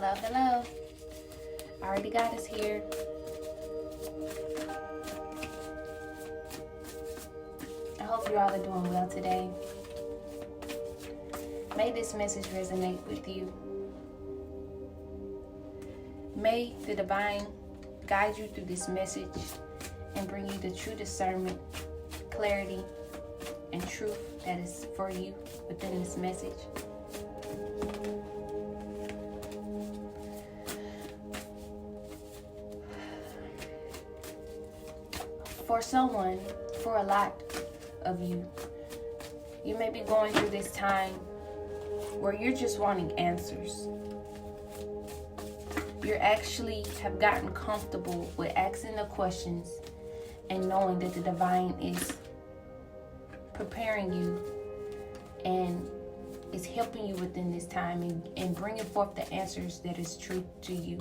Hello, hello. AriTheGoddesss here. I hope you all are doing well today. May this message resonate with you. May the divine guide you through this message and bring you the true discernment, clarity, and truth that is for you within this message. For a lot of you, you may be going through this time where you're just wanting answers. You actually have gotten comfortable with asking the questions and knowing that the divine is preparing you and is helping you within this time and bringing forth the answers that is true to you.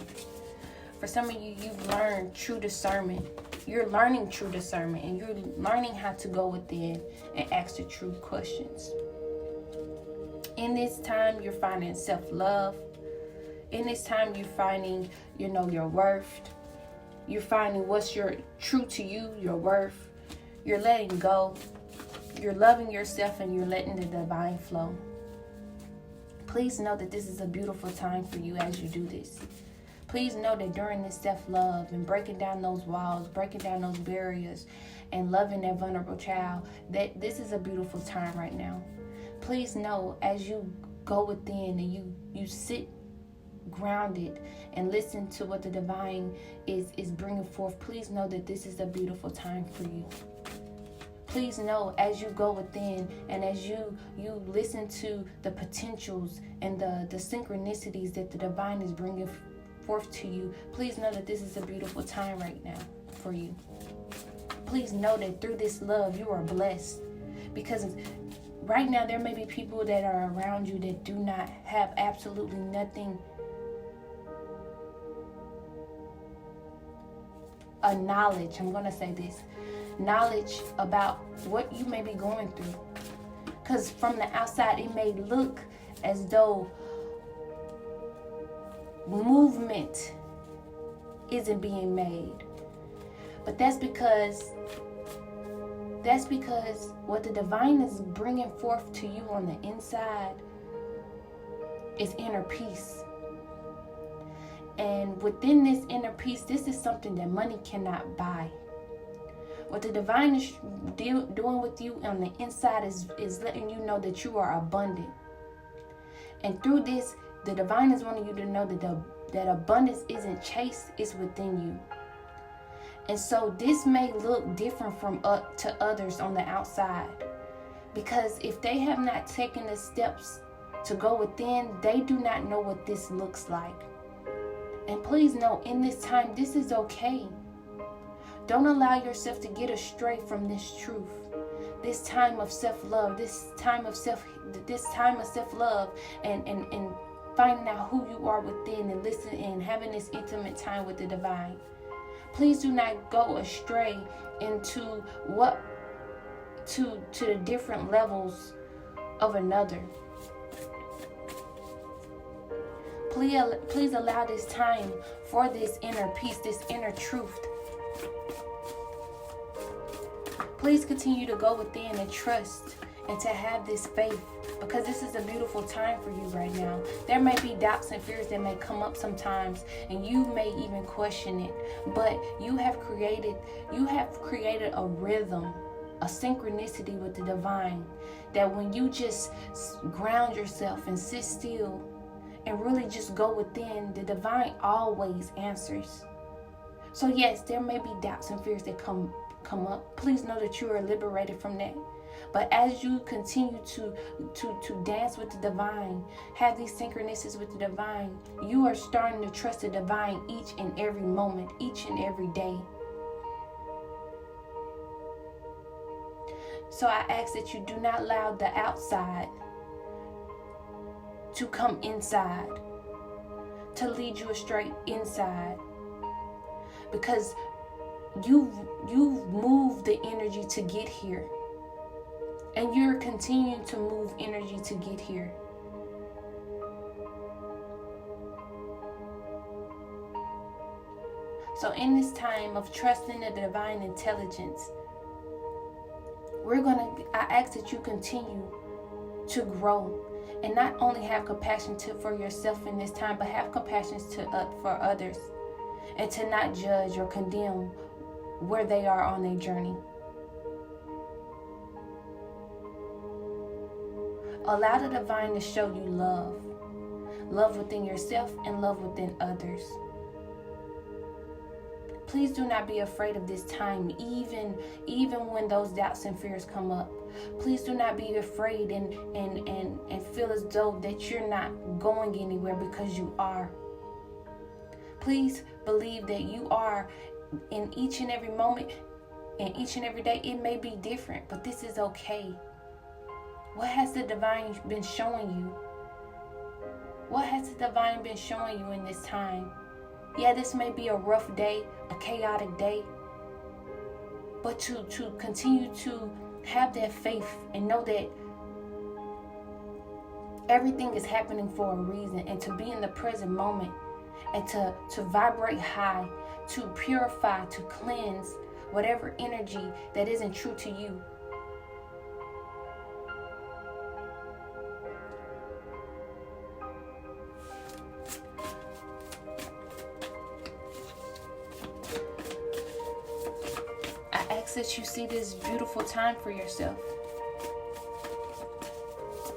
For some of you, you've learned true discernment. You're learning true discernment, and you're learning how to go within and ask the true questions. In this time, you're finding self-love. In this time, you're finding, your worth. You're finding what's true to you, your worth. You're letting go. You're loving yourself, and you're letting the divine flow. Please know that this is a beautiful time for you as you do this. Please know that during this self-love and breaking down those walls, breaking down those barriers, and loving that vulnerable child, that this is a beautiful time right now. Please know as you go within and you sit grounded and listen to what the divine is bringing forth, please know that this is a beautiful time for you. Please know as you go within and as you listen to the potentials and the synchronicities that the divine is bringing forth to you, please know that this is a beautiful time right now for you. Please know that through this love you are blessed, because right now there may be people that are around you that do not have absolutely nothing, knowledge about what you may be going through, because from the outside it may look as though movement isn't being made, but that's because what the divine is bringing forth to you on the inside is inner peace. And within this inner peace, this is something that money cannot buy. What the divine is doing with you on the inside is letting you know that you are abundant. And through this, the divine is wanting you to know that abundance isn't chased, it's within you. And so this may look different to others on the outside, because if they have not taken the steps to go within, they do not know what this looks like. And please know, in this time, this is okay. Don't allow yourself to get astray from this truth. This time of self-love, this time of self-love, and finding out who you are within and listening and having this intimate time with the divine. Please do not go astray into to the different levels of another. Please allow this time for this inner peace, this inner truth. Please continue to go within and trust and to have this faith, because this is a beautiful time for you right now. There may be doubts and fears that may come up sometimes, and you may even question it, but you have created a rhythm, a synchronicity with the divine, that when you just ground yourself and sit still and really just go within, the divine always answers. So yes, there may be doubts and fears that come up. Please know that you are liberated from that. But as you continue to dance with the divine, have these synchronicities with the divine, you are starting to trust the divine each and every moment, each and every day. So I ask that you do not allow the outside to come inside, to lead you astray inside, because you've moved the energy to get here. And you're continuing to move energy to get here. So in this time of trusting the divine intelligence, I ask that you continue to grow and not only have compassion for yourself in this time, but have compassion for others, and to not judge or condemn where they are on their journey. Allow the divine to show you love within yourself and love within others. Please do not be afraid of this time, even when those doubts and fears come up. Please do not be afraid and feel as though that you're not going anywhere, because you are. Please believe that you are in each and every moment, and each and every day. It may be different, but this is okay. What has the divine been showing you? What has the divine been showing you in this time? Yeah, this may be a rough day, a chaotic day, but to continue to have that faith and know that everything is happening for a reason, and to be in the present moment, and to vibrate high, to purify, to cleanse whatever energy that isn't true to you. That you see this beautiful time for yourself.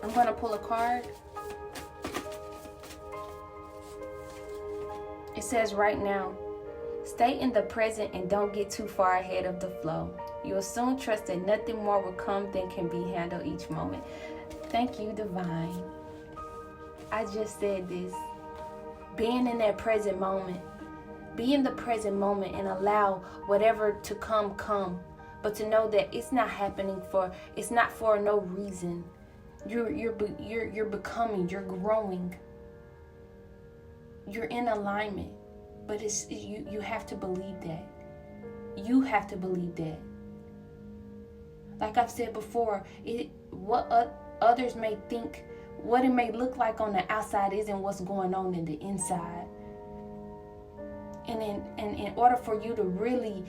I'm going to pull a card. It says, right now, stay in the present and don't get too far ahead of the flow. You will soon trust that nothing more will come than can be handled each moment. Thank you, divine. I just said this. Being in that present moment. Be in the present moment and allow whatever to come. But to know that it's not happening it's not for no reason. You're becoming, you're growing. You're in alignment. But you have to believe that. You have to believe that. Like I've said before, what others may think, what it may look like on the outside isn't what's going on in the inside. And in order for you to really,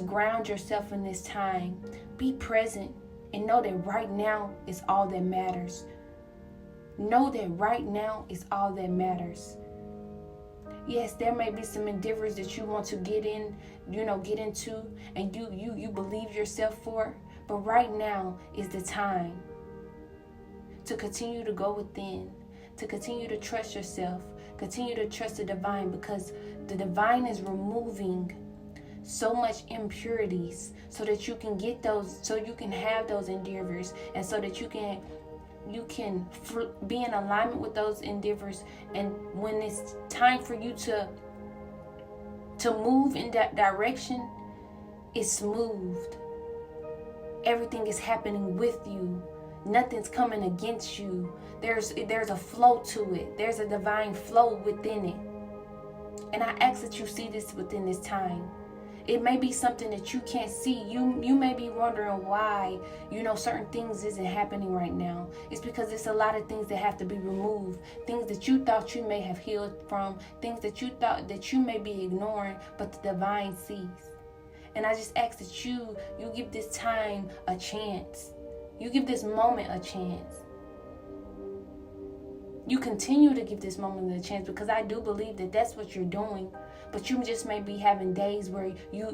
ground yourself in this time, be present and know that right now is all that matters. Know that right now is all that matters. Yes, there may be some endeavors that you want to get into, and you believe yourself for, but right now is the time to continue to go within, to continue to trust yourself, continue to trust the divine, because the divine is removing so much impurities so that you can get those, so you can have those endeavors, and so that you can be in alignment with those endeavors. And when it's time for you to move in that direction, it's smoothed. Everything is happening with you. Nothing's coming against you. There's a flow to it. There's a divine flow within it. And I ask that you see this within this time. It may be something that you can't see. You may be wondering why, certain things isn't happening right now. It's because it's a lot of things that have to be removed. Things that you thought you may have healed from. Things that you thought that you may be ignoring, but the divine sees. And I just ask that you give this time a chance. You give this moment a chance. You continue to give this moment a chance, because I do believe that that's what you're doing. But you just may be having days where you're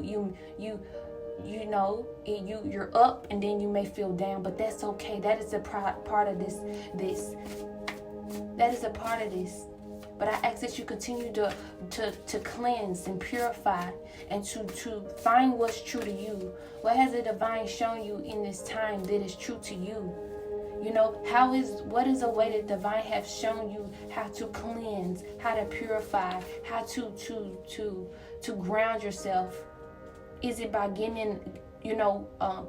up and then you may feel down, but that's okay. That is a part of this. That is a part of this. But I ask that you continue to cleanse and purify, and to find what's true to you. What has the divine shown you in this time that is true to you? What is a way that divine have shown you how to cleanse, how to purify, how to ground yourself? Is it by getting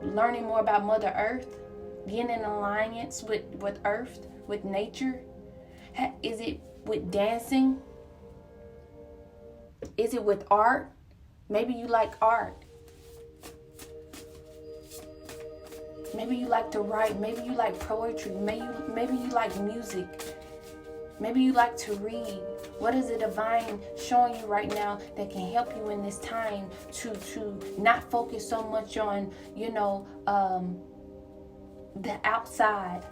learning more about Mother Earth, getting in alliance with Earth, with nature? Is it with dancing? Is it with art? Maybe you like art. Maybe you like to write. Maybe you like poetry. Maybe you like music. Maybe you like to read. What is the divine showing you right now that can help you in this time to not focus so much on, the outside?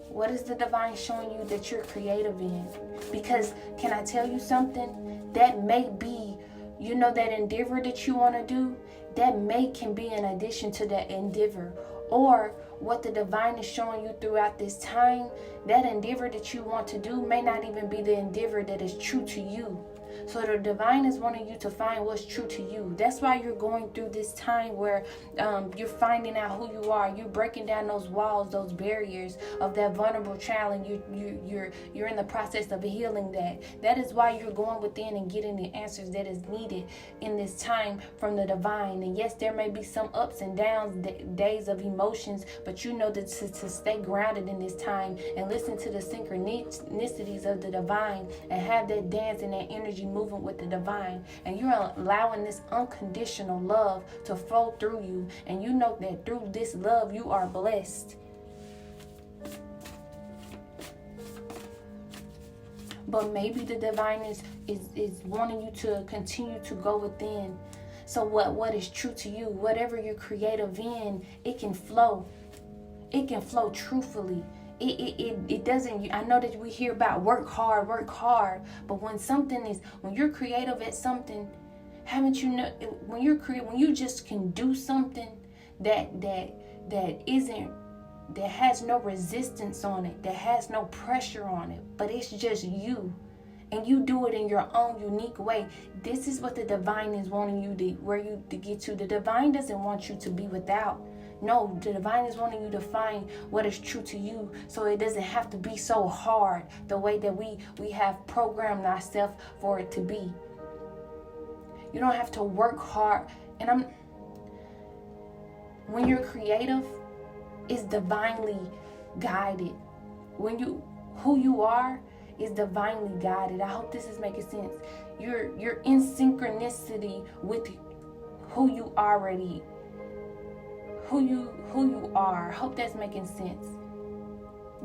What is the divine showing you that you're creative in? Because can I tell you something? That may be, that endeavor that you want to do, that can be an addition to that endeavor. Or what the divine is showing you throughout this time, that endeavor that you want to do may not even be the endeavor that is true to you. So the divine is wanting you to find what's true to you. That's why you're going through this time where you're finding out who you are. You're breaking down those walls, those barriers of that vulnerable child, and you're in the process of healing that. That is why you're going within and getting the answers that is needed in this time from the divine. And yes, there may be some ups and downs, days of emotions, but you know that to stay grounded in this time and listen to the synchronicities of the divine and have that dance and that energy moving with the divine, and you're allowing this unconditional love to flow through you, and you know that through this love you are blessed. But maybe the divine is wanting you to continue to go within. So what is true to you, whatever you're creative in, it can flow. It can flow truthfully. It doesn't. I know that we hear about work hard, but when you're creative at something, haven't you know when you just can do something that has no resistance on it, that has no pressure on it, but it's just you, and you do it in your own unique way. This is what the divine is wanting you to get to. The divine doesn't want you to be without. No, the divine is wanting you to find what is true to you, so it doesn't have to be so hard the way that we have programmed ourselves for it to be. You don't have to work hard. And when you're creative, it's divinely guided. Who you are is divinely guided. I hope this is making sense. You're in synchronicity with who you already who you are. I hope that's making sense.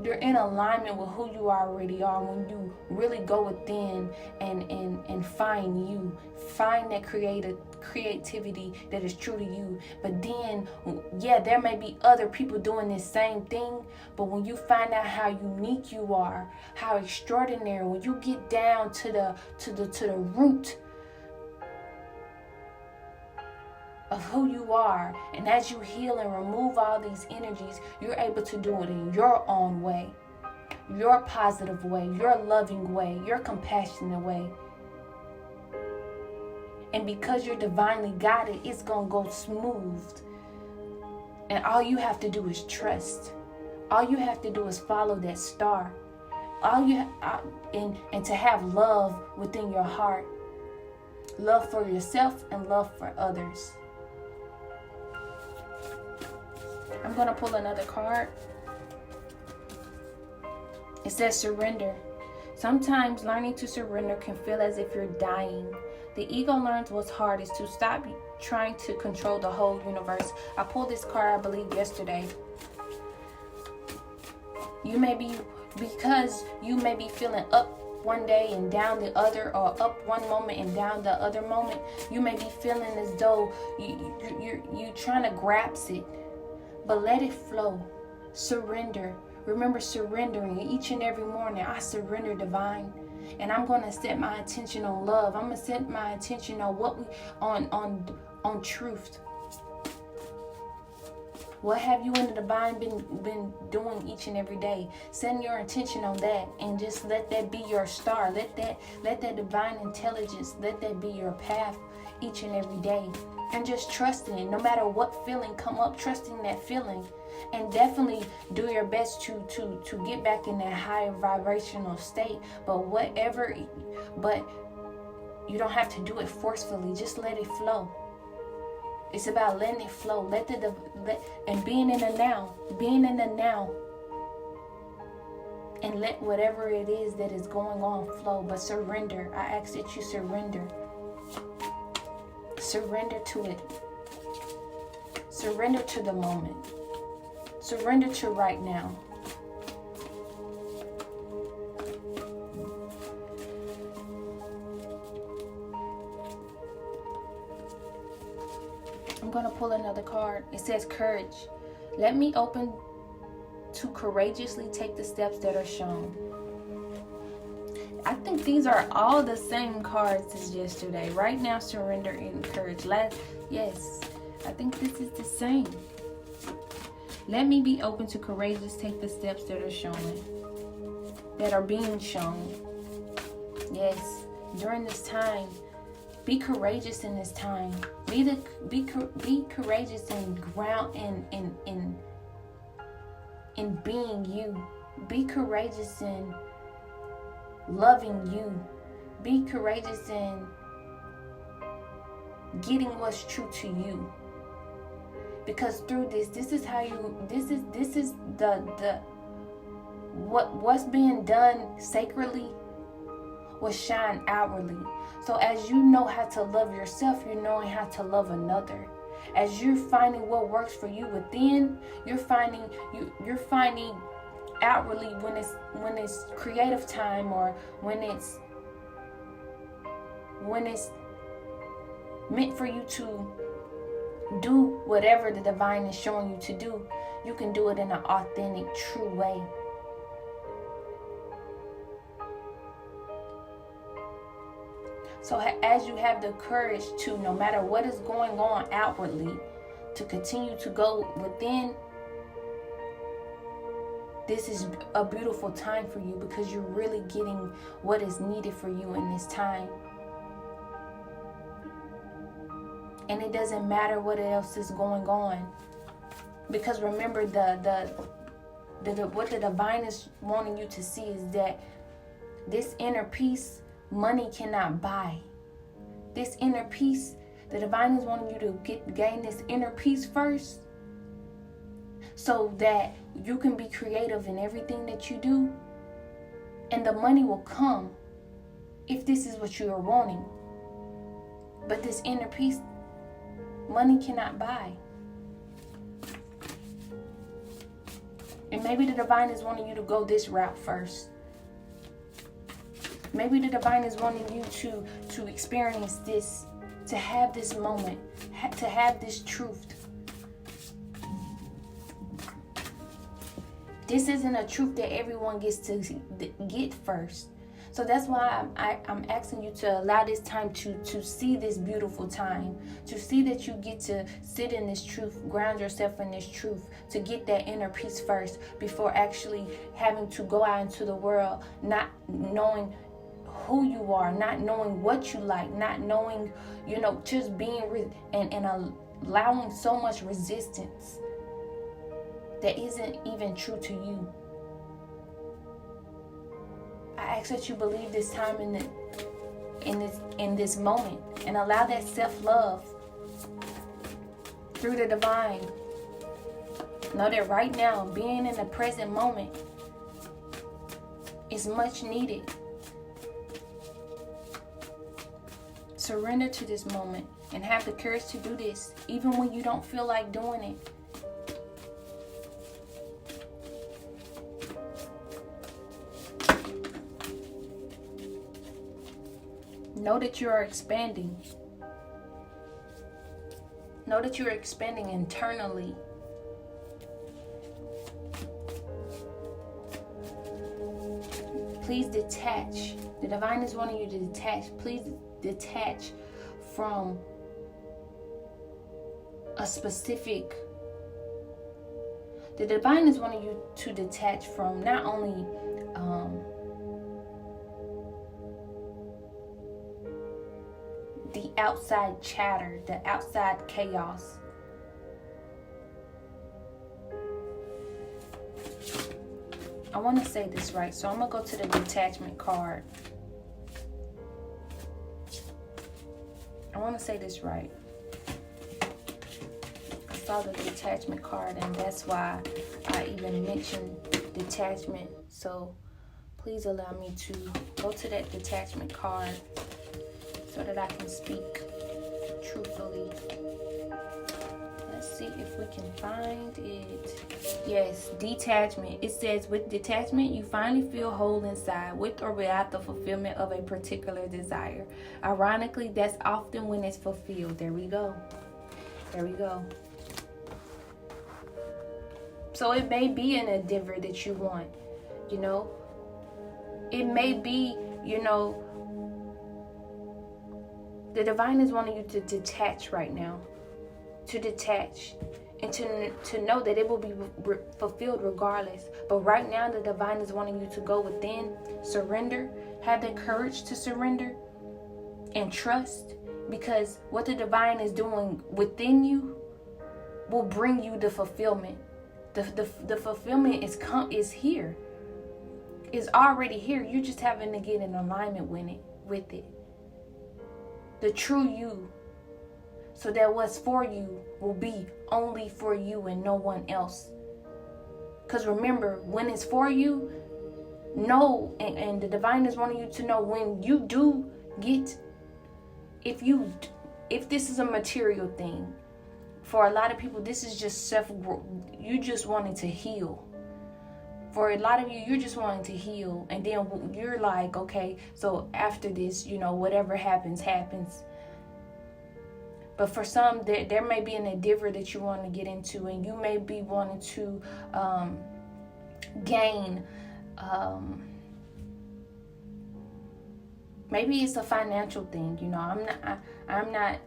You're in alignment with who you already are when you really go within and find that creativity that is true to you. But then, there may be other people doing this same thing, but when you find out how unique you are, how extraordinary, when you get down to the root of who you are, and as you heal and remove all these energies, you're able to do it in your own way, your positive way, your loving way, your compassionate way. And because you're divinely guided, it's gonna go smooth. And all you have to do is trust. All you have to do is follow that star. And to have love within your heart, love for yourself and love for others. I'm going to pull another card. It says surrender. Sometimes learning to surrender can feel as if you're dying. The ego learns what's hard is to stop trying to control the whole universe. I pulled this card, I believe, yesterday. Because you may be feeling up one day and down the other, or up one moment and down the other moment. You may be feeling as though you're trying to grasp it. But let it flow. Surrender. Remember surrendering each and every morning. I surrender, divine. And I'm going to set my attention on love. I'm going to set my attention on on truth. What have you and the divine been doing each and every day? Setting your attention on that, and just let that be your star. Let that divine intelligence, let that be your path each and every day. And just trusting it, no matter what feeling come up, trusting that feeling. And definitely do your best to get back in that higher vibrational state. But you don't have to do it forcefully. Just let it flow. It's about letting it flow. And being in the now. Being in the now. And let whatever it is that is going on flow. But surrender. I ask that you surrender. Surrender to it. Surrender to the moment. Surrender to right now. going to pull another card. It says courage. Let me open to courageously take the steps that are shown. I think these are all the same cards as yesterday. Right now, surrender and courage. Yes, I think this is the same. Let me be open to courageous take the steps that are showing, that are being shown. Yes, during this time, be courageous in this time. Be courageous and ground in being you. Be courageous in loving you. Be courageous in getting what's true to you. Because through this is how you, this is the what's being done sacredly will shine outwardly. So as you know how to love yourself, you're knowing how to love another. As you're finding what works for you within, you're finding outwardly when it's creative time, or when it's meant for you to do whatever the divine is showing you to do, you can do it in an authentic, true way. So as you have the courage to, no matter what is going on outwardly, to continue to go within, this is a beautiful time for you, because you're really getting what is needed for you in this time. And it doesn't matter what else is going on, because remember, what the divine is wanting you to see is that this inner peace, money cannot buy. This inner peace, the divine is wanting you to gain this inner peace first, so that you can be creative in everything that you do, and the money will come if this is what you are wanting. But this inner peace, money cannot buy. And maybe the divine is wanting you to go this route first. Maybe the divine is wanting you to experience this, to have this moment, to have this truth. This isn't a truth that everyone gets to get first. So that's why I'm asking you to allow this time to see this beautiful time, to see that you get to sit in this truth, ground yourself in this truth, to get that inner peace first, before actually having to go out into the world, not knowing who you are, not knowing what you like, not knowing, just being and allowing so much resistance that isn't even true to you. I ask that you believe this time in this moment, and allow that self-love through the divine. Know that right now, being in the present moment is much needed. Surrender to this moment and have the courage to do this, even when you don't feel like doing it. Know that you are expanding. Know that you are expanding internally. Please detach. The divine is wanting you to detach. Please detach from a specific. The divine is wanting you to detach from not only the outside chatter, the outside chaos. I want to say this right, so I'm going to go to the detachment card. I want to say this right. I saw the detachment card, and that's why I even mentioned detachment. So please allow me to go to that detachment card so that I can speak truthfully. Let's see if we can find it. Yes, detachment. It says, with detachment, you finally feel whole inside, with or without the fulfillment of a particular desire. Ironically, that's often when it's fulfilled. There we go. There we go. So it may be an endeavor that you want, you know. It may be, you know, the divine is wanting you to detach right now. To detach. And to know that it will be fulfilled regardless. But right now, the divine is wanting you to go within, surrender, have the courage to surrender, and trust. Because what the divine is doing within you will bring you the fulfillment. The fulfillment is here. It's already here. You're just having to get in alignment with it. The true you. So that what's for you will be only for you and no one else. Because remember, when it's for you, know, and the divine is wanting you to know, when you do get, if this is a material thing, for a lot of people, this is just self-growth. You just wanting to heal. For a lot of you, you're just wanting to heal. And then you're like, okay, so after this, you know, whatever happens, happens. But for some, there may be an endeavor that you want to get into, and you may be wanting to gain. Maybe it's a financial thing, you know. I'm not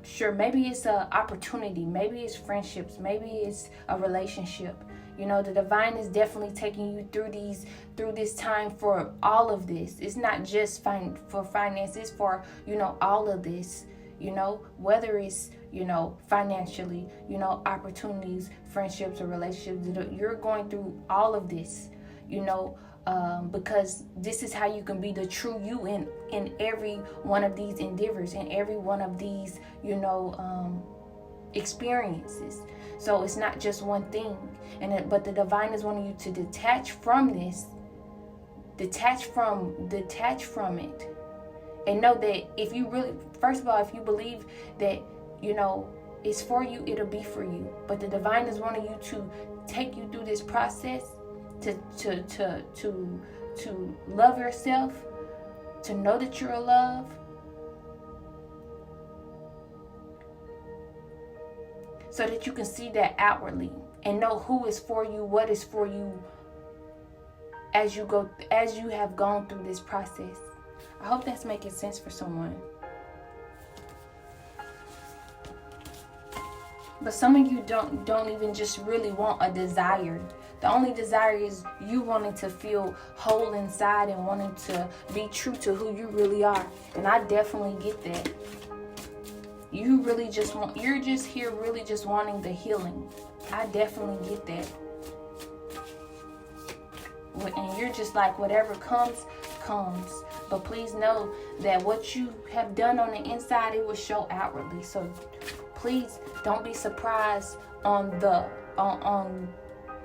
sure. Maybe it's an opportunity. Maybe it's friendships. Maybe it's a relationship. You know, the divine is definitely taking you through this time for all of this. It's not just for finances, for, you know, all of this. You know, whether it's, you know, financially, you know, opportunities, friendships, or relationships, you're going through all of this, you know, because this is how you can be the true you in every one of these endeavors, in every one of these, you know, experiences. So it's not just one thing, but the divine is wanting you to detach from this, detach from it. And know that if you really, first of all, if you believe that, you know, it's for you, it'll be for you. But the divine is wanting you to take you through this process to love yourself, to know that you're loved, so that you can see that outwardly and know who is for you, what is for you as you have gone through this process. I hope that's making sense for someone. But some of you don't even just really want a desire. The only desire is you wanting to feel whole inside and wanting to be true to who you really are. And I definitely get that. You're just here really just wanting the healing. I definitely get that. And you're just like, whatever comes. But please know that what you have done on the inside, it will show outwardly. So please don't be surprised on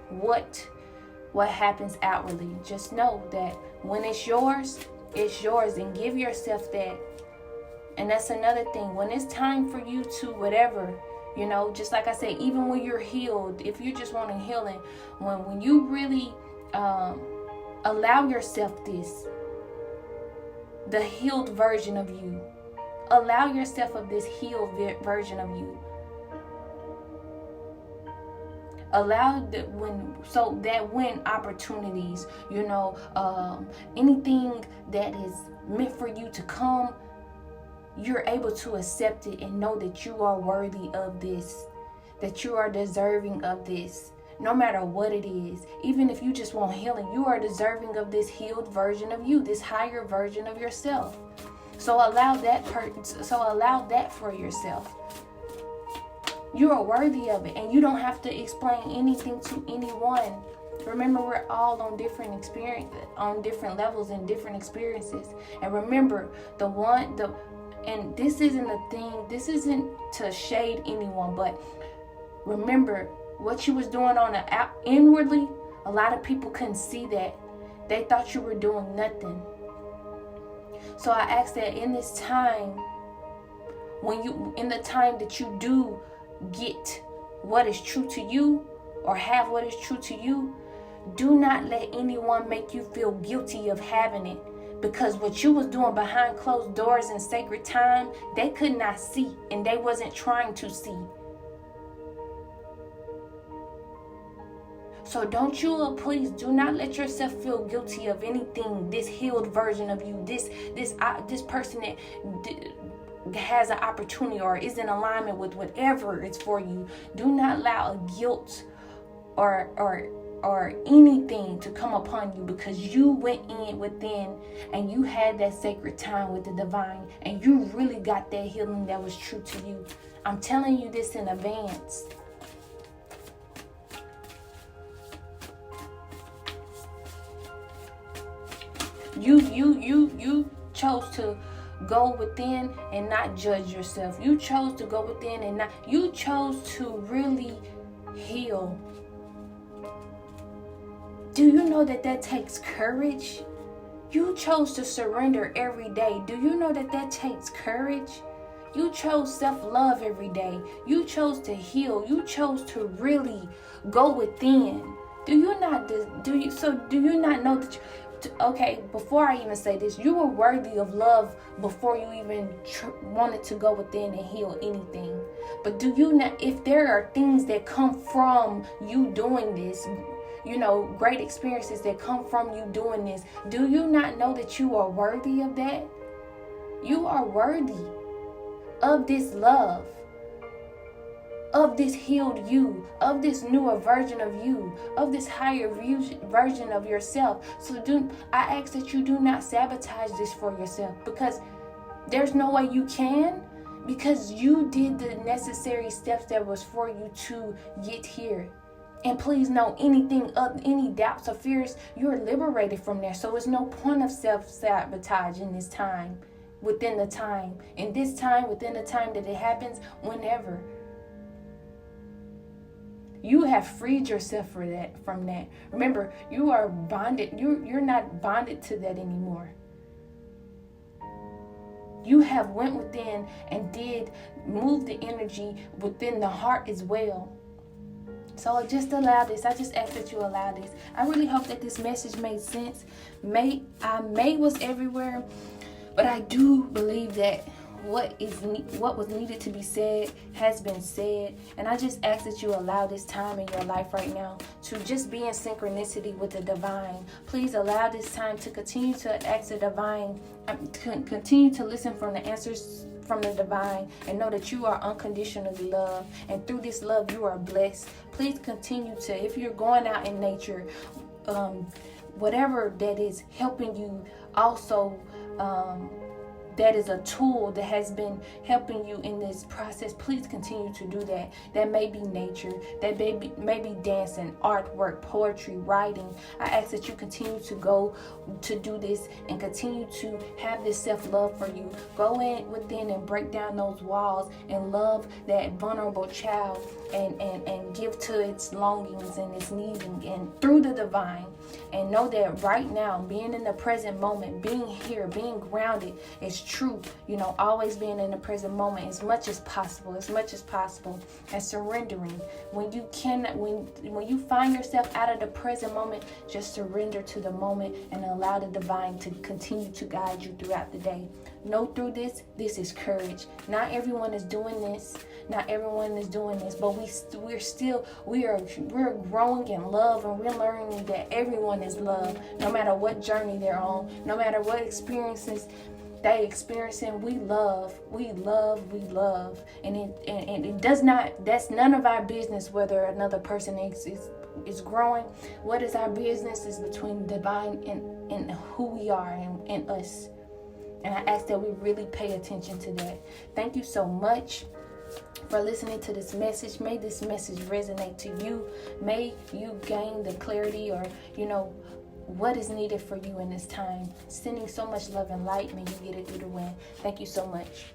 what happens outwardly. Just know that when it's yours, and give yourself that. And that's another thing. When it's time for you to whatever, you know, just like I said, even when you're healed, if you're just wanting healing, when you really allow yourself this, the healed version of you. Allow yourself of this healed version of you. Allow when opportunities, you know, anything that is meant for you to come, you're able to accept it and know that you are worthy of this, that you are deserving of this. No matter what it is, even if you just want healing, you are deserving of this healed version of you, this higher version of yourself. So allow that for yourself. You are worthy of it, and you don't have to explain anything to anyone. Remember, we're all on different experiences, on different levels and different experiences. And remember, and this isn't a thing. This isn't to shade anyone, but remember. What you was doing on the inwardly, a lot of people couldn't see that. They thought you were doing nothing. So I ask that in this time, in the time that you do get what is true to you, or have what is true to you, do not let anyone make you feel guilty of having it. Because what you was doing behind closed doors in sacred time, they could not see, and they wasn't trying to see. So don't you, please do not let yourself feel guilty of anything. This healed version of you, this person that has an opportunity or is in alignment with whatever is for you. Do not allow a guilt or anything to come upon you, because you went in within and you had that sacred time with the divine, and you really got that healing that was true to you. I'm telling you this in advance. You chose to go within and not judge yourself. You chose to go within and you chose to really heal. Do you know that takes courage? You chose to surrender every day. Do you know that takes courage? You chose self-love every day. You chose to heal. You chose to really go within. Do you not know that okay, before I even say this, you were worthy of love before you even wanted to go within and heal anything. But do you not, if there are things that come from you doing this, great experiences that come from you doing this, do you not know that you are worthy of that? You are worthy of this love, of this healed you, of this newer version of you, of this higher version of yourself. So I ask that you do not sabotage this for yourself, because there's no way you can, because you did the necessary steps that was for you to get here. And please know, any doubts or fears, you're liberated from there. So it's no point of self-sabotage in this time, within the time that it happens, whenever. You have freed yourself from that. Remember, you are bonded. You're not bonded to that anymore. You have went within and did move the energy within the heart as well. So just allow this. I just ask that you allow this. I really hope that this message made sense. May was everywhere, but I do believe that what was needed to be said has been said. And I just ask that you allow this time in your life right now to just be in synchronicity with the divine. Please allow this time to continue to ask the divine, continue to listen from the answers from the divine, and know that you are unconditionally loved, and through this love you are blessed. Please continue to, if you're going out in nature, whatever that is helping you also, that is a tool that has been helping you in this process, please continue to do that. That may be nature, that may be dancing, artwork, poetry, writing. I ask that you continue to go to do this and continue to have this self-love for you. Go in within and break down those walls and love that vulnerable child and give to its longings and its needing, and through the divine. And know that right now, being in the present moment, being here, being grounded is true. Always being in the present moment as much as possible, and surrendering. When you find yourself out of the present moment, just surrender to the moment and allow the divine to continue to guide you throughout the day. Know through this is courage. Not everyone is doing this. But we're growing in love, and we're learning that everyone is loved, no matter what journey they're on, no matter what experiences they experiencing. We love, and it does not. That's none of our business whether another person is growing. What is our business is between divine and who we are and us. And I ask that we really pay attention to that. Thank you so much for listening to this message. May this message resonate to you. May you gain the clarity or, what is needed for you in this time. Sending so much love and light. May you get it through the wind. Thank you so much.